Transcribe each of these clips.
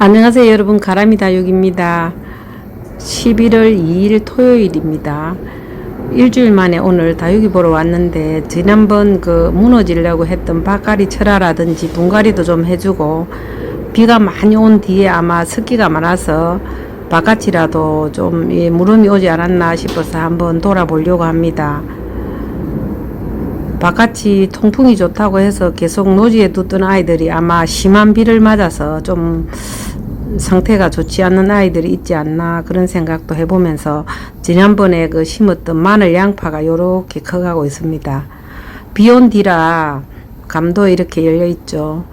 안녕하세요 여러분, 가람이다육입니다. 11월 2일 토요일입니다. 일주일 만에 오늘 다육이 보러 왔는데, 지난번 무너지려고 했던 밭갈이 철화라든지 분갈이도 좀 해주고, 비가 많이 온 뒤에 아마 습기가 많아서 바깥이라도 좀 무름이 오지 않았나 싶어서 한번 돌아보려고 합니다. 바깥이 통풍이 좋다고 해서 계속 노지에 뒀던 아이들이 아마 심한 비를 맞아서 좀 상태가 좋지 않은 아이들이 있지 않나, 그런 생각도 해보면서 지난번에 심었던 마늘 양파가 요렇게 커가고 있습니다. 비 온 뒤라 감도 이렇게 열려 있죠.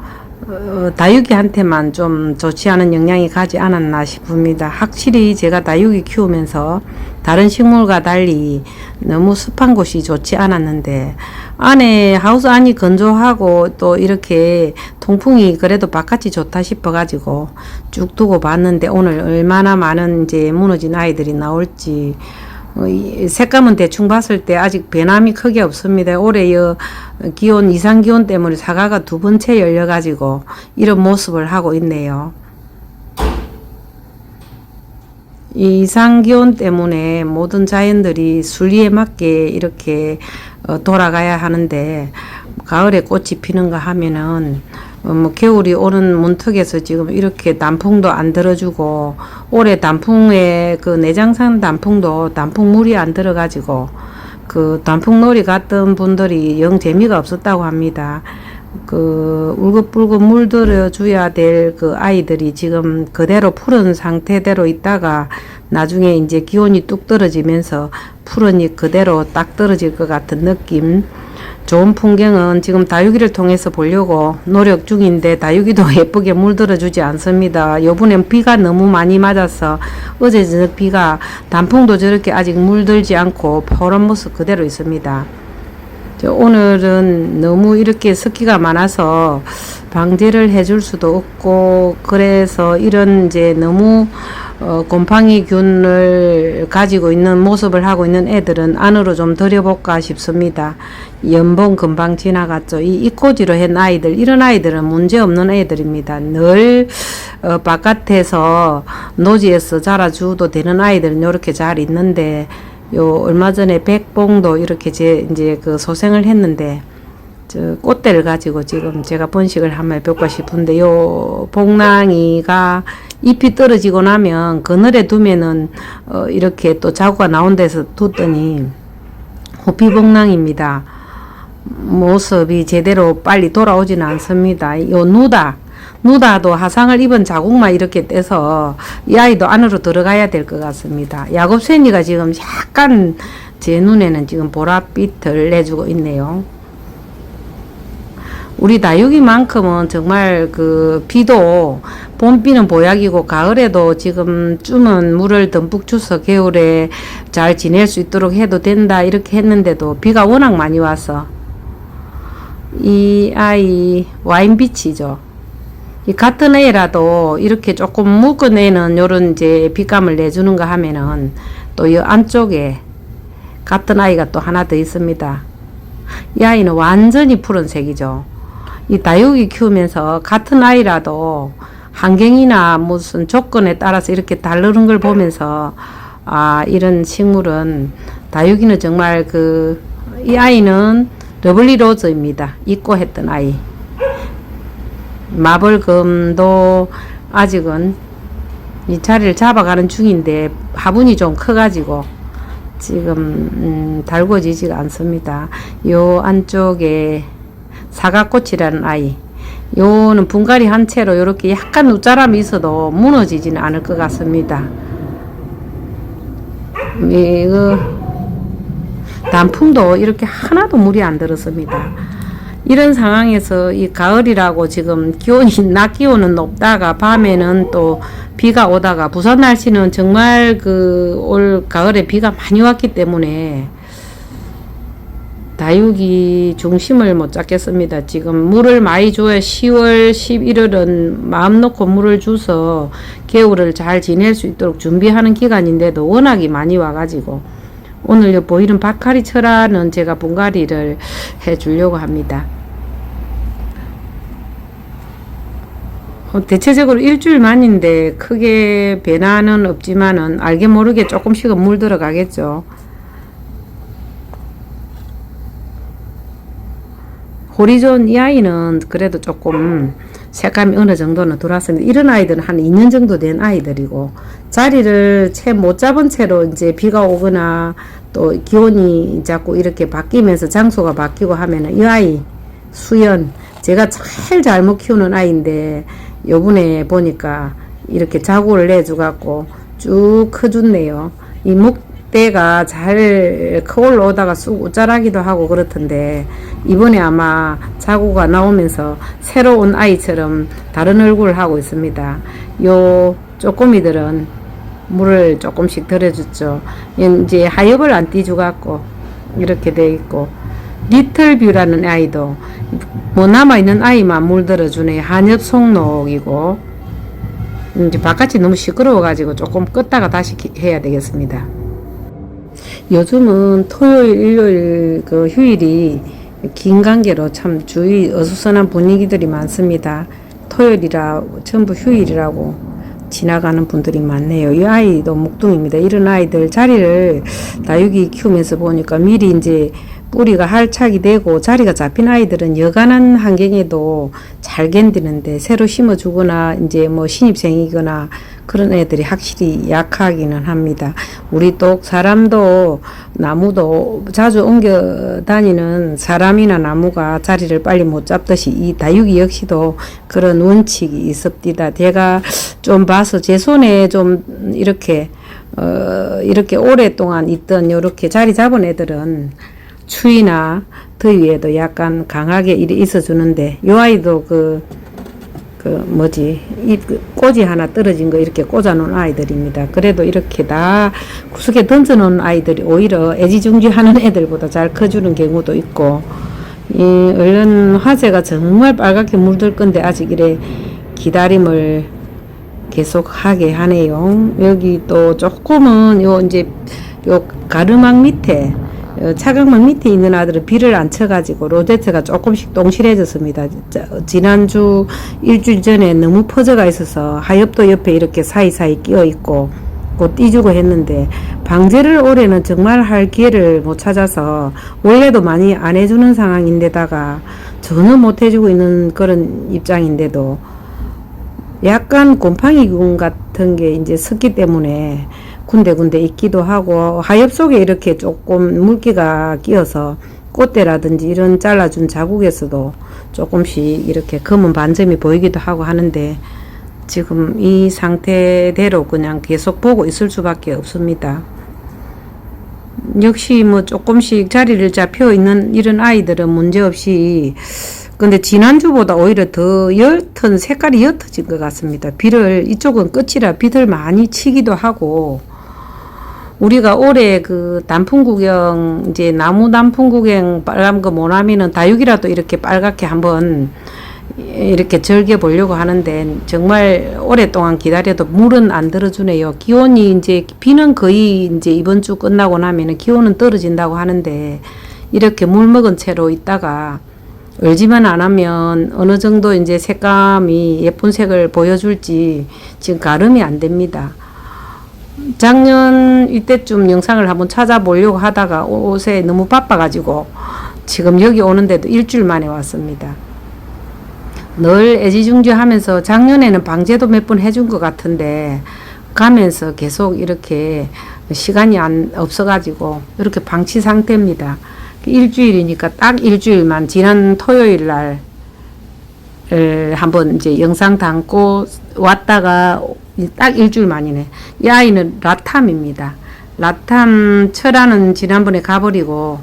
다육이한테만 좀 좋지 않은 영향이 가지 않았나 싶습니다. 확실히 제가 다육이 키우면서 다른 식물과 달리 너무 습한 곳이 좋지 않았는데, 안에 하우스 안이 건조하고 또 이렇게 통풍이 그래도 바깥이 좋다 싶어 가지고 쭉 두고 봤는데, 오늘 얼마나 많은 이제 무너진 아이들이 나올지, 색감은 대충 봤을 때 아직 변함이 크게 없습니다. 올해 기온, 이상기온 때문에 사과가 두 번째 열려가지고 이런 모습을 하고 있네요. 이 이상기온 때문에 모든 자연들이 순리에 맞게 이렇게 돌아가야 하는데, 가을에 꽃이 피는가 하면은 겨울이 오는 문턱에서 지금 이렇게 단풍도 안 들어주고, 올해 단풍에 내장산 단풍도 단풍물이 안 들어가지고 단풍놀이 갔던 분들이 영 재미가 없었다고 합니다. 울긋불긋 물들어 줘야 될 아이들이 지금 그대로 푸른 상태대로 있다가 나중에 이제 기온이 뚝 떨어지면서 푸른이 그대로 딱 떨어질 것 같은 느낌. 좋은 풍경은 지금 다육이를 통해서 보려고 노력 중인데, 다육이도 예쁘게 물들어 주지 않습니다. 요번엔 비가 너무 많이 맞아서 어제 저녁 비가 단풍도 저렇게 아직 물들지 않고 포른 모습 그대로 있습니다. 오늘은 너무 이렇게 습기가 많아서 방제를 해줄 수도 없고, 그래서 이런 이제 너무 곰팡이 균을 가지고 있는 모습을 하고 있는 애들은 안으로 좀 들여볼까 싶습니다. 연봉 금방 지나갔죠. 이 이코지로 한 아이들, 이런 아이들은 문제없는 애들입니다. 늘 바깥에서 노지에서 자라주도 되는 아이들은 이렇게 잘 있는데, 얼마 전에 백봉도 이렇게 이제 소생을 했는데, 꽃대를 가지고 지금 제가 번식을 한번 해볼까 싶은데, 복랑이가 잎이 떨어지고 나면 그늘에 두면은 이렇게 또 자구가 나온 데서 뒀더니 호피복랑입니다. 모습이 제대로 빨리 돌아오지는 않습니다. 누다도 화상을 입은 자국만 이렇게 떼서 이 아이도 안으로 들어가야 될 것 같습니다. 야곱새니가 지금 약간 제 눈에는 지금 보랏빛을 내주고 있네요. 우리 다육이만큼은 정말 비도 봄비는 보약이고, 가을에도 지금쯤은 물을 듬뿍 주서 겨울에 잘 지낼 수 있도록 해도 된다 이렇게 했는데도 비가 워낙 많이 와서, 이 아이 와인빛이죠. 이 같은 애라도 이렇게 조금 묵은 애는 요런 이제 빛감을 내주는가 하면은, 또 이 안쪽에 같은 아이가 또 하나 더 있습니다. 이 아이는 완전히 푸른색이죠. 이 다육이 키우면서 같은 아이라도 환경이나 무슨 조건에 따라서 이렇게 다르는 걸 보면서, 이런 식물은, 다육이는 정말 이 아이는 러블리 로즈입니다. 입고 했던 아이. 마벌금도 아직은 이 자리를 잡아가는 중인데, 화분이 좀 커가지고 지금 달궈지지가 않습니다. 요 안쪽에 사과꽃이라는 아이, 요는 분갈이 한 채로 요렇게 약간 웃자람이 있어도 무너지지는 않을 것 같습니다. 단풍도 이렇게 하나도 물이 안 들었습니다. 이런 상황에서 이 가을이라고 지금 낮 기온은 높다가 밤에는 또 비가 오다가, 부산 날씨는 정말 올 가을에 비가 많이 왔기 때문에 다육이 중심을 못 잡겠습니다. 지금 물을 많이 줘야 10월, 11월은 마음 놓고 물을 줘서 겨울을 잘 지낼 수 있도록 준비하는 기간인데도 워낙이 많이 와가지고, 오늘 보이는 박하리 철화는 제가 분갈이를 해 주려고 합니다. 대체적으로 일주일 만인데 크게 변화는 없지만은 알게 모르게 조금씩은 물 들어가겠죠. 호리존 이 아이는 그래도 조금 색감이 어느 정도는 들어왔습니다. 이런 아이들은 한 2년 정도 된 아이들이고, 자리를 채 못 잡은 채로 이제 비가 오거나 또 기온이 자꾸 이렇게 바뀌면서 장소가 바뀌고 하면은 이 아이 수연, 제가 제일 잘못 키우는 아이인데 요번에 보니까 이렇게 자구를 내주갖고 쭉 커졌네요. 이 목대가 잘 커 올라오다가 쑥 웃자라기도 하고 그렇던데, 이번에 아마 자구가 나오면서 새로운 아이처럼 다른 얼굴을 하고 있습니다. 요 쪼꼬미들은 물을 조금씩 들어줬죠. 이제 하엽을 안 띄주갖고 이렇게 돼 있고, 리틀뷰라는 아이도 뭐 남아있는 아이만 물 들어주네. 한엽 송록이고, 이제 바깥이 너무 시끄러워가지고 조금 껐다가 다시 해야 되겠습니다. 요즘은 토요일, 일요일 그 휴일이 긴 관계로 참 주위 어수선한 분위기들이 많습니다. 토요일이라 전부 휴일이라고 지나가는 분들이 많네요. 이 아이도 묵둥입니다. 이런 아이들 자리를 다육이 키우면서 보니까 미리 이제 뿌리가 활착이 되고 자리가 잡힌 아이들은 여간한 환경에도 잘 견디는데, 새로 심어주거나 이제 뭐 신입생이거나 그런 애들이 확실히 약하기는 합니다. 우리 또 사람도 나무도 자주 옮겨 다니는 사람이나 나무가 자리를 빨리 못 잡듯이 이 다육이 역시도 그런 원칙이 있습니다. 제가 좀 봐서 제 손에 좀 이렇게 이렇게 오랫동안 있던 요렇게 자리 잡은 애들은 추위나 더위에도 약간 강하게 있어 주는데, 요 아이도 이 꼬지 하나 떨어진 거 이렇게 꽂아 놓은 아이들입니다. 그래도 이렇게 다 구석에 던져 놓은 아이들이 오히려 애지중지 하는 애들보다 잘 커주는 경우도 있고, 얼른 화재가 정말 빨갛게 물들 건데 아직 이래 기다림을 계속 하게 하네요. 여기 또 조금은 요 가르막 밑에, 차각막 밑에 있는 아들은 비를 안 쳐가지고 로제트가 조금씩 똥실해졌습니다. 지난주 일주일 전에 너무 퍼져가 있어서 하엽도 옆에 이렇게 사이사이 끼어 있고 곧 띄주고 했는데, 방제를 올해는 정말 할 기회를 못 찾아서 원래도 많이 안 해주는 상황인데다가 전혀 못 해주고 있는 그런 입장인데도 약간 곰팡이균 같은 게 이제 섞기 때문에 군데군데 있기도 하고, 하엽 속에 이렇게 조금 물기가 끼어서 꽃대라든지 이런 잘라준 자국에서도 조금씩 이렇게 검은 반점이 보이기도 하고 하는데, 지금 이 상태대로 그냥 계속 보고 있을 수밖에 없습니다. 역시 뭐 조금씩 자리를 잡혀 있는 이런 아이들은 문제없이, 근데 지난주보다 오히려 더 색깔이 옅어진 것 같습니다. 이쪽은 끝이라 비를 많이 치기도 하고, 우리가 올해 그 단풍 구경, 이제 나무 단풍 구경 빨간 거 못하면은 다육이라도 이렇게 빨갛게 한번 이렇게 즐겨보려고 하는데, 정말 오랫동안 기다려도 물은 안 들어주네요. 기온이 이제, 비는 거의 이제 이번 주 끝나고 나면은 기온은 떨어진다고 하는데, 이렇게 물 먹은 채로 있다가 얼지만 안 하면 어느 정도 이제 색감이 예쁜 색을 보여줄지 지금 가름이 안 됩니다. 작년 이때쯤 영상을 한번 찾아보려고 하다가 옷에 너무 바빠가지고 지금 여기 오는데도 일주일 만에 왔습니다. 늘 애지중지 하면서 작년에는 방제도 몇 번 해준 것 같은데 가면서 계속 이렇게 시간이 없어가지고 이렇게 방치 상태입니다. 일주일이니까 딱 일주일만, 지난 토요일 날 한번 이제 영상 담고 왔다가 딱 일주일 만이네. 이 아이는 라탐입니다. 라탐 철화는 지난번에 가버리고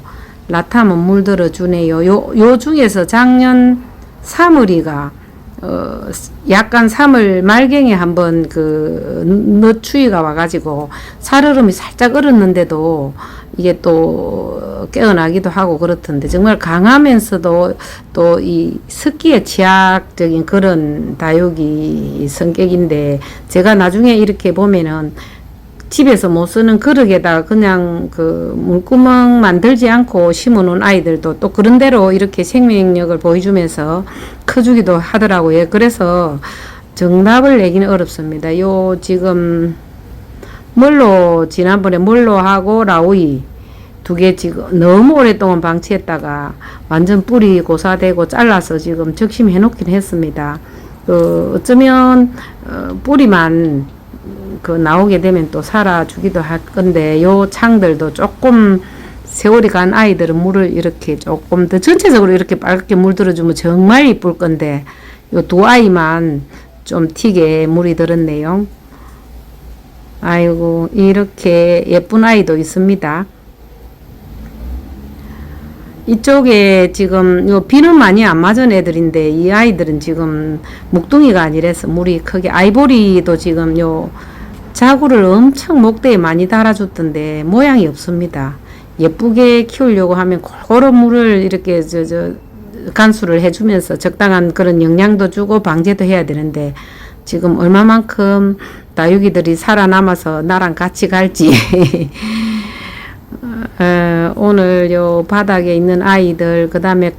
라탐은 물들어 주네요. 요 중에서 작년 3월이가 약간 3월 말경에 한번 늦추위가 와가지고 살얼음이 살짝 얼었는데도 이게 또 깨어나기도 하고 그렇던데, 정말 강하면서도 또 이 습기에 취약적인 그런 다육이 성격인데, 제가 나중에 이렇게 보면은 집에서 못 쓰는 그릇에다가 그냥 물구멍 만들지 않고 심어 놓은 아이들도 또 그런 대로 이렇게 생명력을 보여주면서 커주기도 하더라고요. 그래서 정답을 내기는 어렵습니다. 요 지금 멀로 지난번에 멀로하고 라우이 두 개 지금 너무 오랫동안 방치했다가 완전 뿌리 고사되고 잘라서 지금 적심해 놓긴 했습니다. 어쩌면 뿌리만 나오게 되면 또 살아주기도 할 건데 요 창들도 조금 세월이 간 아이들은 물을 이렇게 조금 더 전체적으로 이렇게 빨갛게 물들어주면 정말 이쁠 건데 요 두 아이만 좀 튀게 물이 들었네요. 아이고 이렇게 예쁜 아이도 있습니다. 이쪽에 지금 요 비는 많이 안 맞은 애들인데 이 아이들은 지금 묵둥이가 아니라서 물이 크게 아이보리도 지금 요 자구를 엄청 목대에 많이 달아줬던데 모양이 없습니다. 예쁘게 키우려고 하면 골고루 물을 이렇게 간수를 해주면서 적당한 그런 영양도 주고 방제도 해야 되는데 지금 얼마만큼 다육이들이 살아남아서 나랑 같이 갈지 오늘 요 바닥에 있는 아이들 그 다음에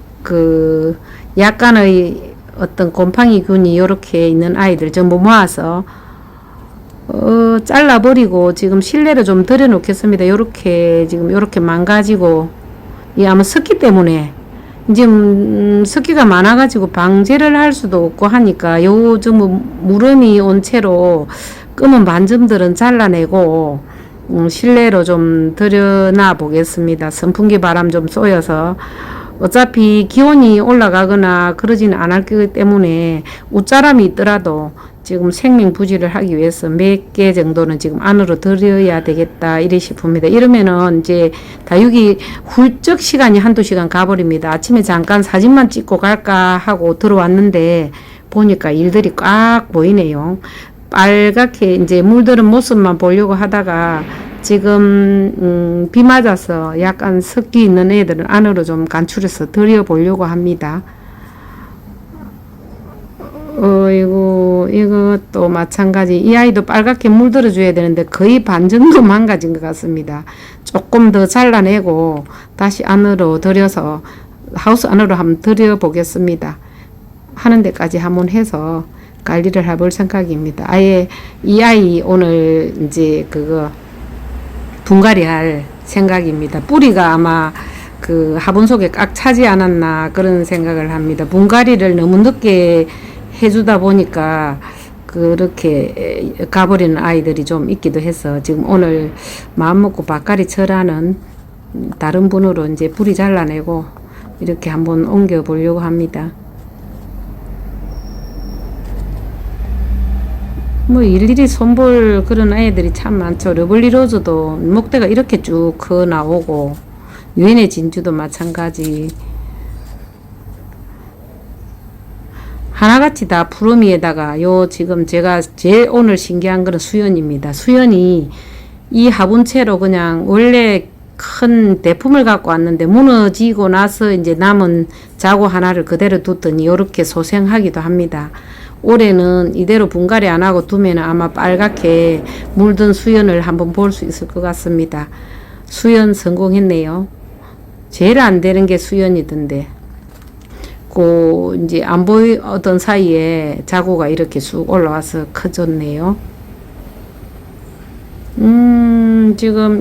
약간의 어떤 곰팡이균이 요렇게 있는 아이들 전부 모아서 잘라버리고 지금 실내로 좀 들여 놓겠습니다. 요렇게 지금 요렇게 망가지고 이 아마 습기 때문에 지금 습기가 많아가지고 방제를 할 수도 없고 하니까 요즘 무름이 온 채로 검은 반점들은 잘라내고 실내로 좀 들여놔 보겠습니다. 선풍기 바람 좀 쏘여서 어차피 기온이 올라가거나 그러지는 않을 거기 때문에 웃자람이 있더라도 지금 생명 부지를 하기 위해서 몇 개 정도는 지금 안으로 들여야 되겠다 이래 싶습니다. 이러면은 이제 다육이 훌쩍 시간이 한두 시간 가버립니다. 아침에 잠깐 사진만 찍고 갈까 하고 들어왔는데 보니까 일들이 꽉 보이네요. 빨갛게 이제 물들은 모습만 보려고 하다가 지금 비 맞아서 약간 습기 있는 애들은 안으로 좀 간출해서 들여보려고 합니다. 이것도 마찬가지. 이 아이도 빨갛게 물들어 줘야 되는데 거의 반 정도 망가진 것 같습니다. 조금 더 잘라내고 다시 안으로 들여서 하우스 안으로 한번 들여 보겠습니다. 하는 데까지 한번 해서 관리를 해볼 생각입니다. 아예 이 아이 오늘 이제 분갈이 할 생각입니다. 뿌리가 아마 화분 속에 꽉 차지 않았나 그런 생각을 합니다. 분갈이를 너무 늦게 해주다 보니까 그렇게 가버리는 아이들이 좀 있기도 해서 지금 오늘 마음먹고 밭갈이 철하는 다른 분으로 이제 뿌리 잘라내고 이렇게 한번 옮겨 보려고 합니다. 뭐 일일이 손볼 그런 아이들이 참 많죠. 러블리 로즈도 목대가 이렇게 쭉 커 나오고 유엔의 진주도 마찬가지. 하나같이 다 푸르미에다가 지금 제가 제일 오늘 신기한 거는 수연입니다. 수연이 이 화분채로 그냥 원래 큰 대품을 갖고 왔는데 무너지고 나서 이제 남은 자구 하나를 그대로 뒀더니 이렇게 소생하기도 합니다. 올해는 이대로 분갈이 안 하고 두면 아마 빨갛게 물든 수연을 한번 볼 수 있을 것 같습니다. 수연 성공했네요. 제일 안 되는 게 수연이던데. 이제 안 보이던 사이에 자구가 이렇게 쑥 올라와서 커졌네요. 지금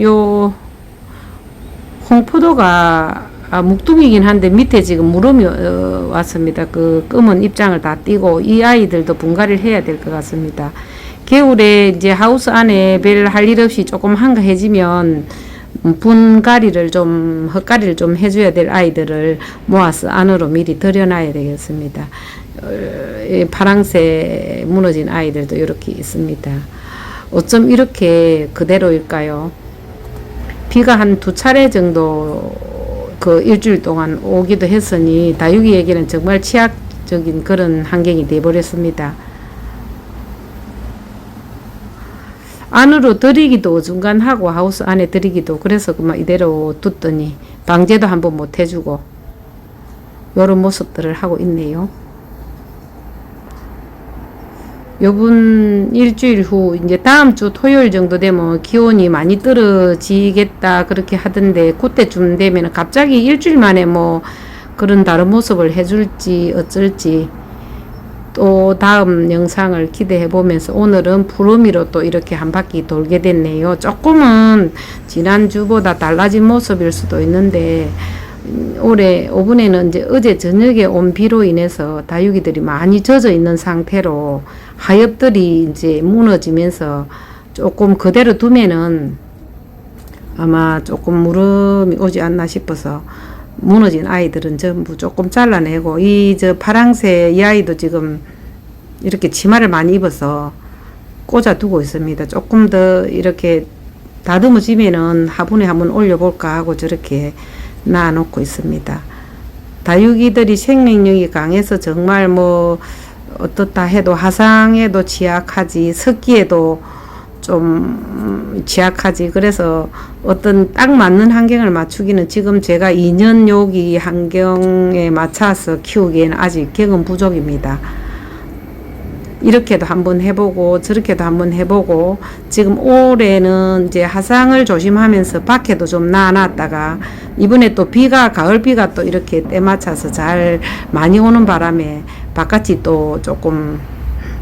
홍포도가 묵둥이긴 한데 밑에 지금 무름이 왔습니다. 검은 입장을 다 띄고 이 아이들도 분갈이를 해야 될 것 같습니다. 겨울에 이제 하우스 안에 별 할 일 없이 조금 한가해지면 분갈이를 좀 흙갈이를 좀 해줘야 될 아이들을 모아서 안으로 미리 들여놔야 되겠습니다. 파랑새 무너진 아이들도 이렇게 있습니다. 어쩜 이렇게 그대로일까요? 비가 한 2차례 정도 일주일 동안 오기도 했으니 다육이에게는 정말 취약적인 그런 환경이 되어버렸습니다. 안으로 들이기도 어중간하고 하우스 안에 들이기도 그래서 그만 이대로 뒀더니 방제도 한번 못 해주고 요런 모습들을 하고 있네요. 요번 일주일 후 이제 다음 주 토요일 정도 되면 기온이 많이 떨어지겠다 그렇게 하던데 그때쯤 되면 갑자기 일주일 만에 그런 다른 모습을 해줄지 어쩔지 또 다음 영상을 기대해 보면서 오늘은 푸르미로 또 이렇게 한 바퀴 돌게 됐네요. 조금은 지난주보다 달라진 모습일 수도 있는데 올해 오븐에는 이제 어제 저녁에 온 비로 인해서 다육이들이 많이 젖어 있는 상태로 하엽들이 이제 무너지면서 조금 그대로 두면은 아마 조금 무름이 오지 않나 싶어서 무너진 아이들은 전부 조금 잘라내고, 이 저 파랑새 이 아이도 지금 이렇게 치마를 많이 입어서 꽂아 두고 있습니다. 조금 더 이렇게 다듬어지면은 화분에 한번 올려볼까 하고 저렇게 놔 놓고 있습니다. 다육이들이 생명력이 강해서 정말 뭐 어떻다 해도 화상에도 취약하지, 습기에도 좀 취약하지. 그래서 어떤 딱 맞는 환경을 맞추기는 지금 제가 2년 여기 환경에 맞춰서 키우기에는 아직 경험 부족입니다. 이렇게도 한번 해보고 저렇게도 한번 해보고, 지금 올해는 이제 화상을 조심하면서 밖에도 좀 놔놨다가 이번에 또 비가 가을 비가 또 이렇게 때 맞춰서 잘 많이 오는 바람에 바깥이 또 조금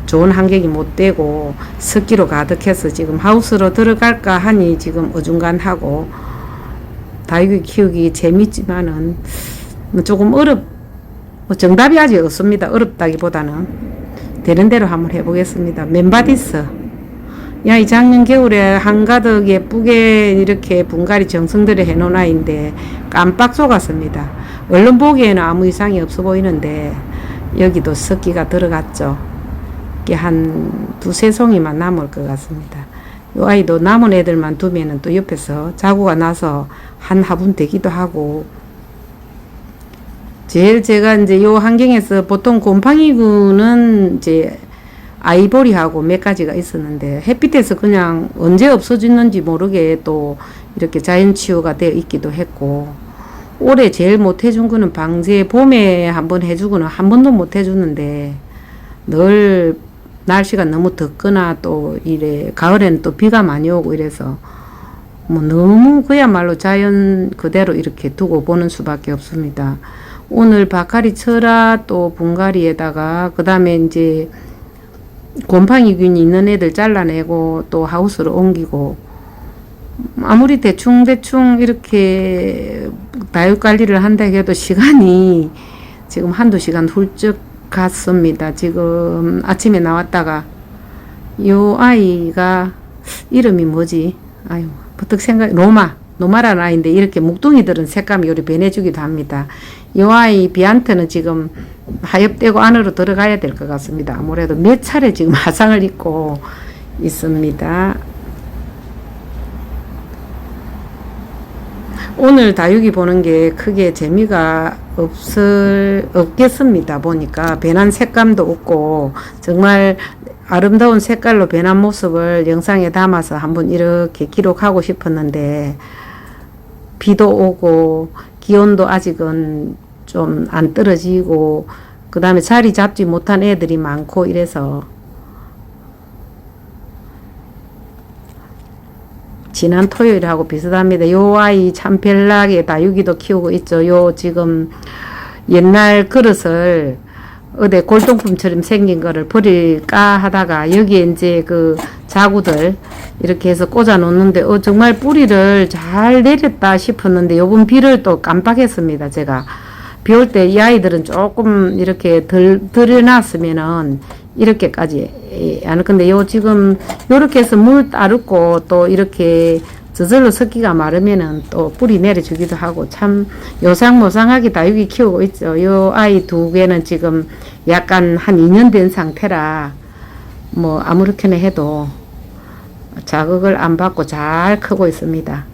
좋은 환경이 못 되고 습기로 가득해서 지금 하우스로 들어갈까 하니 지금 어중간하고, 다육이 키우기 재밌지만은 조금 정답이 아직 없습니다. 어렵다기보다는 되는 대로 한번 해보겠습니다. 맨바디스. 야, 이 작년 겨울에 한가득 예쁘게 이렇게 분갈이 정성들여 해놓은 아이인데 깜빡 속았습니다. 얼른 보기에는 아무 이상이 없어 보이는데 여기도 습기가 들어갔죠. 이게 한 두세 송이만 남을 것 같습니다. 이 아이도 남은 애들만 두면은 또 옆에서 자구가 나서 한 화분 되기도 하고, 제일 제가 이제 요 환경에서 보통 곰팡이균은 이제 아이보리하고 몇 가지가 있었는데 햇빛에서 그냥 언제 없어졌는지 모르게 또 이렇게 자연 치유가 되어 있기도 했고, 올해 제일 못 해준 거는 방제 봄에 한번 해주고는 한 번도 못 해주는데 늘 날씨가 너무 덥거나 또 이래 가을에는 또 비가 많이 오고 이래서 뭐 너무 그야말로 자연 그대로 이렇게 두고 보는 수밖에 없습니다. 오늘 바카리 철아 또 분갈이에다가 그 다음에 이제 곰팡이균이 있는 애들 잘라내고 또 하우스로 옮기고, 아무리 대충 이렇게 다육 관리를 한다 해도 시간이 지금 한두 시간 훌쩍 갔습니다. 지금 아침에 나왔다가 요 아이가 이름이 뭐지? 아유, 버뜩 노마라는 아이인데 이렇게 묵둥이들은 색감이 요리 변해주기도 합니다. 요 아이 비한테는 지금 하엽되고 안으로 들어가야 될 것 같습니다. 아무래도 몇 차례 지금 화상을 입고 있습니다. 오늘 다육이 보는 게 크게 재미가 없겠습니다. 보니까 변한 색감도 없고 정말 아름다운 색깔로 변한 모습을 영상에 담아서 한번 이렇게 기록하고 싶었는데 비도 오고 기온도 아직은 좀 안 떨어지고 그 다음에 자리 잡지 못한 애들이 많고 이래서 지난 토요일하고 비슷합니다. 요 아이 참 별나게 다육이도 키우고 있죠. 요 지금 옛날 그릇을 어디 골동품처럼 생긴 거를 버릴까 하다가 여기에 이제 그 자구들 이렇게 해서 꽂아 놓는데 정말 뿌리를 잘 내렸다 싶었는데 요번 비를 또 깜빡했습니다. 제가 비 올 때 이 아이들은 조금 이렇게 들여놨으면은 이렇게까지 안 근데 요 지금 요렇게 해서 물 따르고 또 이렇게 저절로 습기가 마르면은 또 뿌리 내려주기도 하고 참 요상모상하게 다육이 키우고 있죠. 요 아이 두 개는 지금 약간 한 2년 된 상태라 뭐 아무렇게나 해도 자극을 안 받고 잘 크고 있습니다.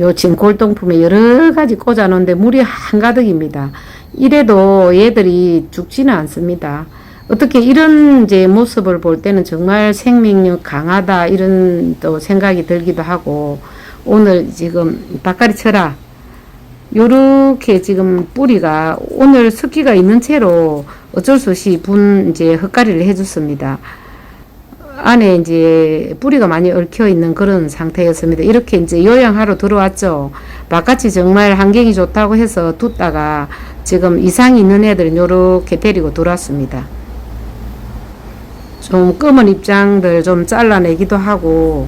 요 지금 골동품에 여러 가지 꽂아 놓은데 물이 한가득입니다. 이래도 얘들이 죽지는 않습니다. 어떻게 이런 이제 모습을 볼 때는 정말 생명력 강하다 이런 또 생각이 들기도 하고, 오늘 지금 바카리 철아 요렇게 지금 뿌리가 오늘 습기가 있는 채로 어쩔 수 없이 이제 흙가리를 해줬습니다. 안에 이제 뿌리가 많이 얽혀 있는 그런 상태였습니다. 이렇게 이제 요양하러 들어왔죠. 바깥이 정말 환경이 좋다고 해서 뒀다가 지금 이상이 있는 애들은 요렇게 데리고 들어왔습니다. 좀 검은 입장들 좀 잘라내기도 하고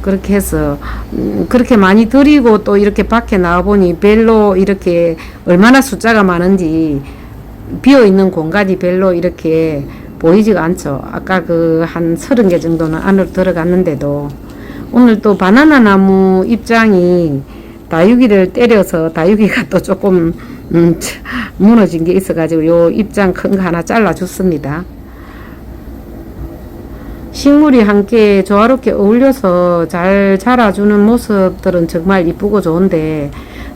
그렇게 해서 그렇게 많이 드리고 또 이렇게 밖에 나와보니 별로 이렇게 얼마나 숫자가 많은지 비어있는 공간이 별로 이렇게 보이지가 않죠. 아까 그 한 30개 정도는 안으로 들어갔는데도 오늘 또 바나나 나무 입장이 다육이를 때려서 다육이가 또 조금 무너진 게 있어가지고 요 입장 큰 거 하나 잘라줬습니다. 식물이 함께 조화롭게 어울려서 잘 자라주는 모습들은 정말 이쁘고 좋은데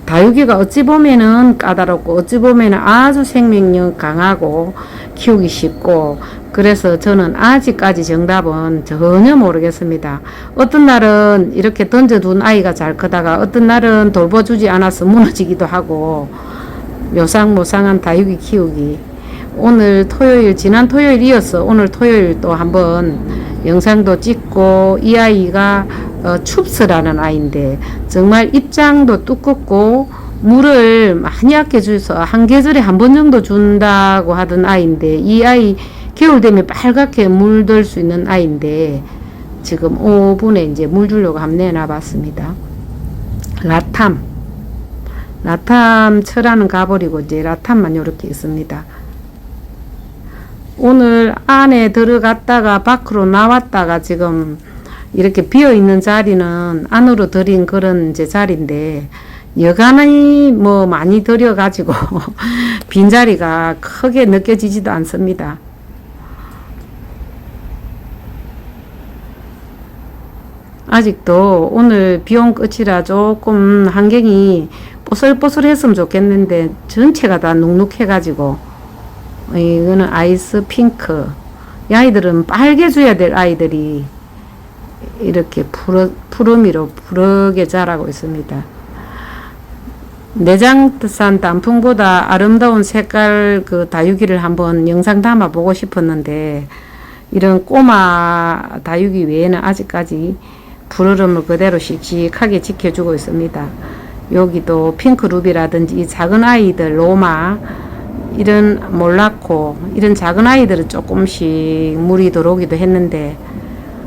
다육이가 어찌 보면은 까다롭고 어찌 보면은 아주 생명력 강하고 키우기 쉽고 그래서 저는 아직까지 정답은 전혀 모르겠습니다. 어떤 날은 이렇게 던져둔 아이가 잘 크다가 어떤 날은 돌봐주지 않아서 무너지기도 하고 요상모상한 다육이 키우기. 오늘 토요일 지난 토요일 이어서 오늘 토요일 또 한번 영상도 찍고 이 아이가 춥스라는 아이인데 정말 입장도 두껍고 물을 많이 아껴줘서 한 계절에 한 번 정도 준다고 하던 아이인데 이 아이 겨울 되면 빨갛게 물들 수 있는 아이인데 지금 5분에 이제 물 주려고 한번 내놔봤습니다. 라탐 철화는 가버리고 이제 라탐만 이렇게 있습니다. 오늘 안에 들어갔다가 밖으로 나왔다가 지금 이렇게 비어 있는 자리는 안으로 들인 그런 이제 자리인데 여간이 뭐 많이 들여 가지고 빈자리가 크게 느껴지지도 않습니다. 아직도 오늘 비온 끝이라 조금 환경이 뽀슬뽀슬했으면 좋겠는데 전체가 다 눅눅해 가지고 이거는 아이스 핑크. 이 아이들은 빨개져야 될 아이들이 이렇게 푸르미로 푸르게 자라고 있습니다. 내장산 단풍보다 아름다운 색깔 그 다육이를 한번 영상 담아 보고 싶었는데 이런 꼬마 다육이 외에는 아직까지 푸르름을 그대로 씩씩하게 지켜주고 있습니다. 여기도 핑크루비라든지 작은 아이들 로마 이런 몰라코 이런 작은 아이들은 조금씩 물이 들어오기도 했는데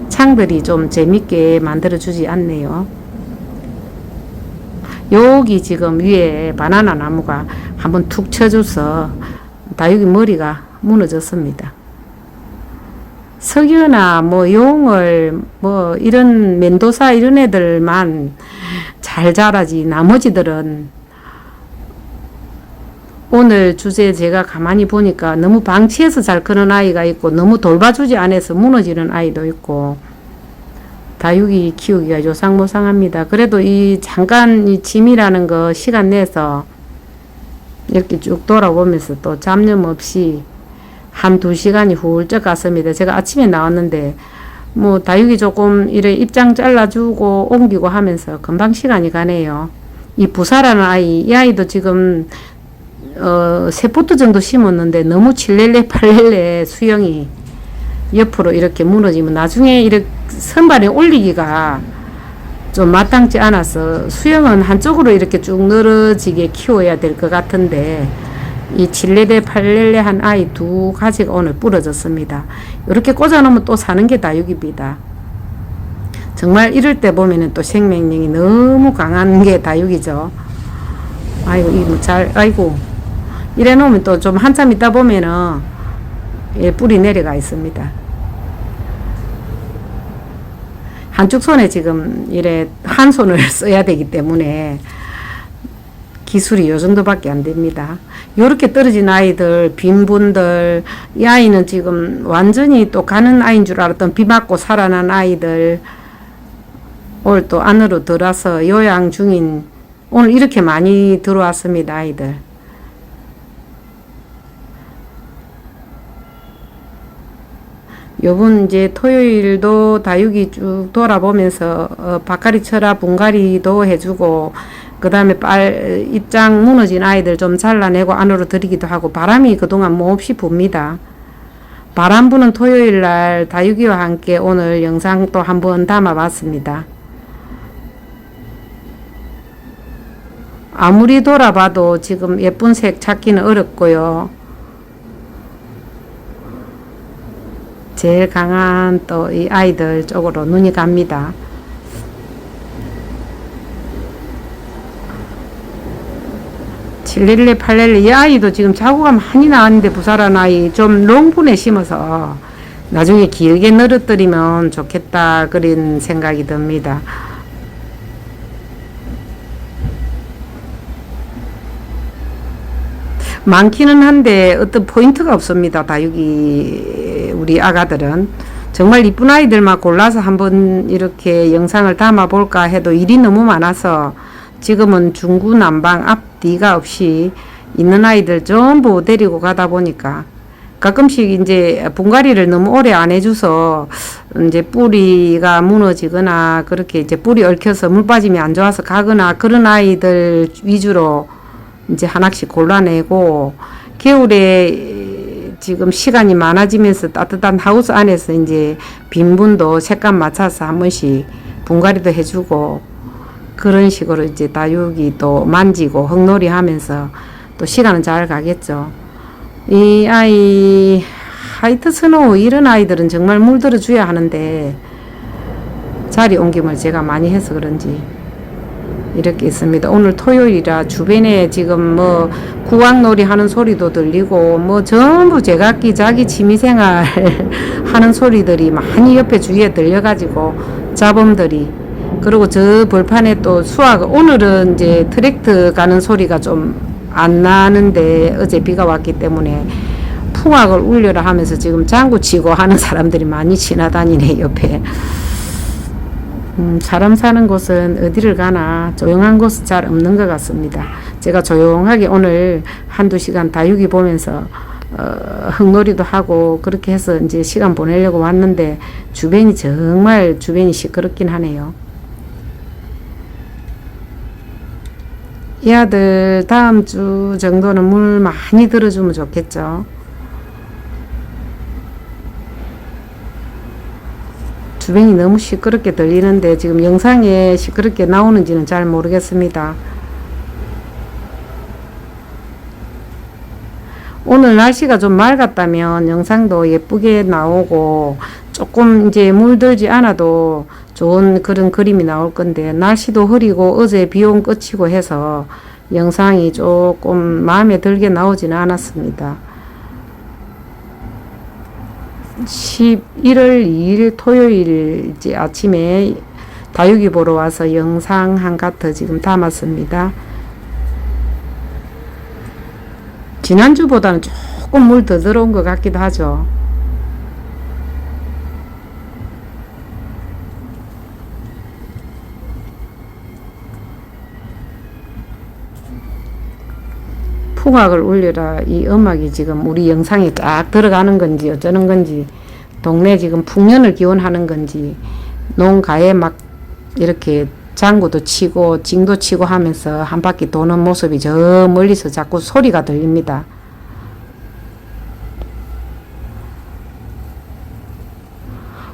창들이 좀 재밌게 만들어 주지 않네요. 여기 지금 위에 바나나 나무가 한번 툭 쳐줘서 다육이 머리가 무너졌습니다. 석유나 뭐 용을 뭐 이런 멘도사 이런 애들만 잘 자라지 나머지들은 오늘 주제 제가 가만히 보니까 너무 방치해서 잘 크는 아이가 있고 너무 돌봐주지 않아서 무너지는 아이도 있고 다육이 키우기가 요상모상합니다. 그래도 이 잠깐 이 짐이라는 거 시간 내서 이렇게 쭉 돌아보면서 또 잡념 없이 한 2시간이 훌쩍 갔습니다. 제가 아침에 나왔는데 뭐 다육이 조금 이래 입장 잘라주고 옮기고 하면서 금방 시간이 가네요. 이 부사라는 아이, 이 아이도 지금 3포트 정도 심었는데 너무 칠렐레 팔렐레 수영이 옆으로 이렇게 무너지면 나중에 이렇게 선반에 올리기가 좀 마땅치 않아서 수영은 한쪽으로 이렇게 쭉 늘어지게 키워야 될 것 같은데 이 칠레레 팔렐레 한 아이 2가지가 오늘 부러졌습니다. 이렇게 꽂아놓으면 또 사는 게 다육입니다. 정말 이럴 때 보면은 또 생명력이 너무 강한 게 다육이죠. 아이고 이거 아이고 이래 놓으면 또 좀 한참 있다 보면은 예, 뿌리 내려가 있습니다. 한쪽 손에 지금 이래 한 손을 써야 되기 때문에 기술이 요 정도밖에 안 됩니다. 요렇게 떨어진 아이들, 빈 분들, 이 아이는 지금 완전히 또 가는 아이인 줄 알았던 비 맞고 살아난 아이들, 오늘 또 안으로 들어와서 요양 중인, 오늘 이렇게 많이 들어왔습니다, 아이들. 요번 이제 토요일도 다육이 쭉 돌아보면서 바카리 철화 분갈이도 해주고 그 다음에 입장 무너진 아이들 좀 잘라내고 안으로 들이기도 하고 바람이 그동안 몹시 붑니다. 바람 부는 토요일날 다육이와 함께 오늘 영상 또 한번 담아봤습니다. 아무리 돌아봐도 지금 예쁜 색 찾기는 어렵고요. 제일 강한 또 이 아이들 쪽으로 눈이 갑니다. 칠렐레, 팔렐레 이 아이도 지금 자구가 많이 나왔는데 부사란 아이 좀 롱분에 심어서 나중에 길게 늘어뜨리면 좋겠다 그런 생각이 듭니다. 많기는 한데 어떤 포인트가 없습니다. 다육이 우리 아가들은 정말 이쁜 아이들만 골라서 한번 이렇게 영상을 담아 볼까 해도 일이 너무 많아서 지금은 중구난방 앞뒤가 없이 있는 아이들 전부 데리고 가다 보니까 가끔씩 이제 분갈이를 너무 오래 안 해줘서 이제 뿌리가 무너지거나 그렇게 이제 뿌리 얽혀서 물 빠짐이 안 좋아서 가거나 그런 아이들 위주로 이제 하나씩 골라내고 겨울에 지금 시간이 많아지면서 따뜻한 하우스 안에서 이제 빈분도 색감 맞춰서 한 번씩 분갈이도 해주고 그런 식으로 이제 다육이 또 만지고 흙놀이 하면서 또 시간은 잘 가겠죠. 이 아이 화이트 스노우 이런 아이들은 정말 물들어 줘야 하는데 자리 옮김을 제가 많이 해서 그런지 이렇게 있습니다. 오늘 토요일이라 주변에 지금 뭐 구강놀이 하는 소리도 들리고 뭐 전부 제각기 자기 취미생활 하는 소리들이 많이 옆에 주위에 들려가지고 잡음들이 그리고 저 벌판에 또 수확 오늘은 이제 트랙터 가는 소리가 좀 안 나는데 어제 비가 왔기 때문에 풍악을 울려라 하면서 지금 장구 치고 하는 사람들이 많이 지나다니네 옆에. 사람 사는 곳은 어디를 가나 조용한 곳은 잘 없는 것 같습니다. 제가 조용하게 오늘 한두 시간 다육이 보면서 흙놀이도 하고 그렇게 해서 이제 시간 보내려고 왔는데 주변이 정말 주변이 시끄럽긴 하네요. 이 아들 다음 주 정도는 물 많이 들어주면 좋겠죠. 주변이 너무 시끄럽게 들리는데 지금 영상에 시끄럽게 나오는지는 잘 모르겠습니다. 오늘 날씨가 좀 맑았다면 영상도 예쁘게 나오고 조금 이제 물들지 않아도 좋은 그런 그림이 나올 건데 날씨도 흐리고 어제 비온 끝이고 해서 영상이 조금 마음에 들게 나오지는 않았습니다. 11월 2일 토요일 이제 아침에 다육이 보러 와서 영상 한 가트 지금 담았습니다. 지난주보다는 조금 물 더 들어온 것 같기도 하죠. 풍악을 울려라 이 음악이 지금 우리 영상에 쫙 들어가는 건지 어쩌는 건지 동네 지금 풍년을 기원하는 건지 농가에 막 이렇게 장구도 치고 징도 치고 하면서 한 바퀴 도는 모습이 저 멀리서 자꾸 소리가 들립니다.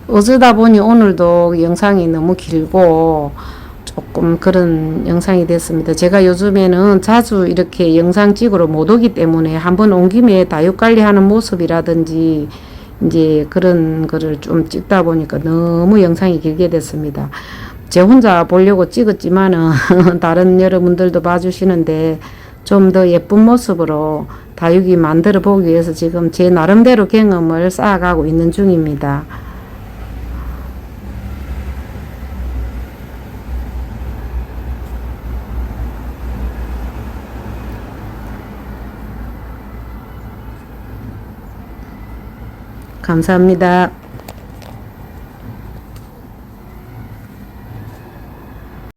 어쩌다 보니 오늘도 영상이 너무 길고 조금 그런 영상이 됐습니다. 제가 요즘에는 자주 이렇게 영상 찍으러 못 오기 때문에 한번 온 김에 다육 관리하는 모습이라든지 이제 그런 거를 좀 찍다 보니까 너무 영상이 길게 됐습니다. 제 혼자 보려고 찍었지만은 다른 여러분들도 봐주시는데 좀 더 예쁜 모습으로 다육이 만들어 보기 위해서 지금 제 나름대로 경험을 쌓아가고 있는 중입니다. 감사합니다.